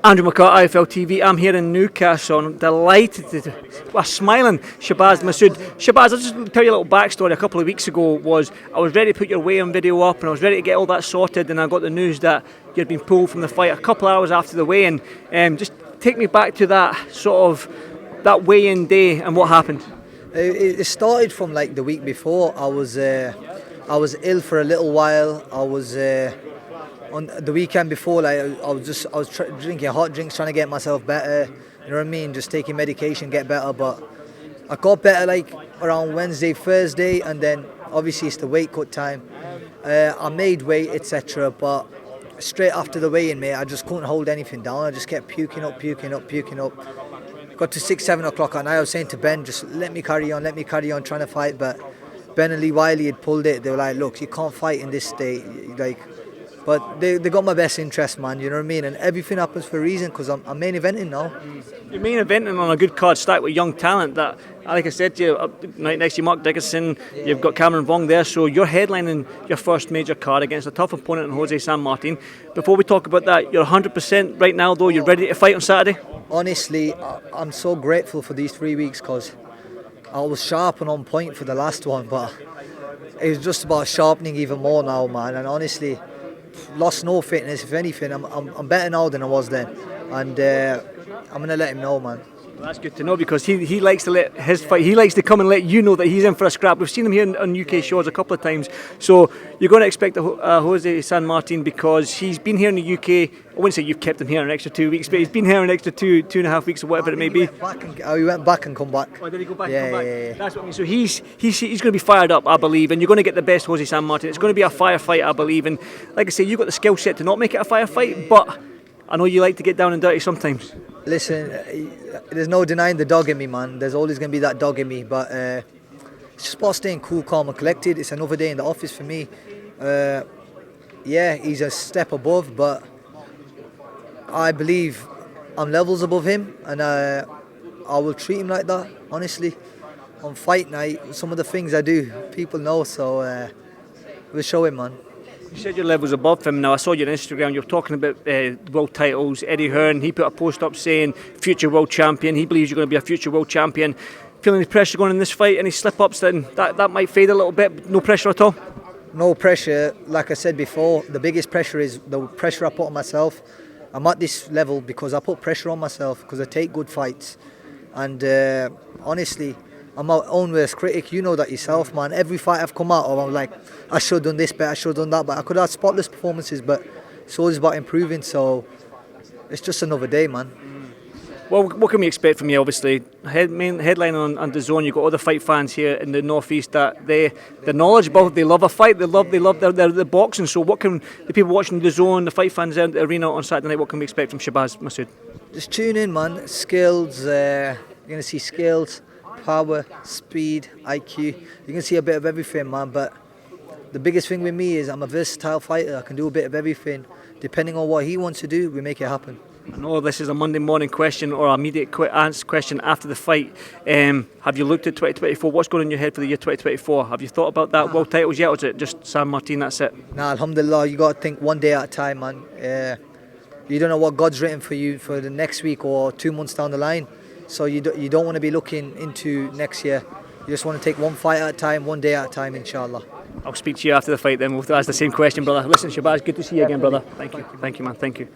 Andrew McCart, IFL TV. I'm here in Newcastle and I'm delighted to, well, smiling, Shabaz Masoud. Shabaz, I'll just tell you a little backstory. A couple of weeks ago I was ready to put your weigh-in video up and I was ready to get all that sorted, and I got the news that you'd been pulled from the fight a couple of hours after the weigh-in. Just take me back to that weigh-in day and what happened. It started from like the week before. I was ill for a little while. I was on the weekend before, like I was drinking hot drinks, trying to get myself better. You know what I mean? Just taking medication, get better. But I got better like around Wednesday, Thursday, and then obviously it's the weight cut time. I made weight, etc. But straight after the weigh-in, mate, I just couldn't hold anything down. I just kept puking up. Got to 6-7 o'clock at night. I was saying to Ben, just let me carry on, trying to fight. But Ben and Lee Wiley had pulled it. They were like, look, you can't fight in this state. But they got my best interest, man, you know what I mean? And everything happens for a reason, because I'm main eventing now. You're main eventing on a good card stacked with young talent that, like I said to you, right next to you, Mark Dickinson, you've got Cameron Vong there, so you're headlining your first major card against a tough opponent in Jose San Martin. Before we talk about that, you're 100% right now, though, you're ready to fight on Saturday? Honestly, I'm so grateful for these 3 weeks, because I was sharp and on point for the last one, but it was just about sharpening even more now, man, and honestly, lost no fitness. If anything, I'm better now than I was then, and I'm gonna let him know, man. Well, that's good to know, because he likes to let his fight. He likes to come and let you know that he's in for a scrap. We've seen him here on UK shows a couple of times, so you're going to expect Jose San Martin, because he's been here in the UK. I wouldn't say you've kept him here an extra 2 weeks, but he's been here an extra two and a half weeks or whatever it may be. He went back and come back. Oh, did he go back and come back? Yeah. That's what I mean. So he's going to be fired up, I believe, and you're going to get the best Jose San Martin. It's going to be a firefight, I believe, and like I say, you've got the skill set to not make it a firefight, but I know you like to get down and dirty sometimes. Listen, there's no denying the dog in me, man. There's always going to be that dog in me, but it's just about staying cool, calm and collected. It's another day in the office for me. Yeah, he's a step above, but I believe I'm levels above him, and I will treat him like that, honestly. On fight night, some of the things I do, people know, so we'll show him, man. You said your level's above him. Now, I saw you on Instagram, you're talking about world titles. Eddie Hearn, he put a post up saying future world champion. He believes you're going to be a future world champion. Feeling any pressure going in this fight? Any slip-ups? Then that might fade a little bit. No pressure at all? No pressure. Like I said before, the biggest pressure is the pressure I put on myself. I'm at this level because I put pressure on myself, because I take good fights. And honestly, I'm my own worst critic. You know that yourself, man. Every fight I've come out of, I'm like, I should have done this better, I should have done that, but I could have spotless performances, but it's always about improving, so it's just another day, man. Well, what can we expect from you? Obviously, headlining on DAZN, you've got other fight fans here in the northeast that they're knowledgeable, they love a fight, they love their boxing. So what can the people watching DAZN, the fight fans in the arena on Saturday night, what can we expect from Shabaz Masoud? Just tune in, man. Skills, you're going to see skills, power, speed, IQ. You're going to see a bit of everything, man, but the biggest thing with me is I'm a versatile fighter. I can do a bit of everything. Depending on what he wants to do, we make it happen. I know this is a Monday morning question or an immediate answer question after the fight. Have you looked at 2024? What's going on in your head for the year 2024? Have you thought about that world titles yet, or is it just San Martin, that's it? Nah, alhamdulillah, you got to think one day at a time, man. You don't know what God's written for you for the next week or 2 months down the line. So you don't want to be looking into next year. You just want to take one fight at a time, one day at a time, inshallah. I'll speak to you after the fight then. We'll ask the same question, brother. Listen, Shabaz, good to see you again, brother. Thank you, man. Thank you.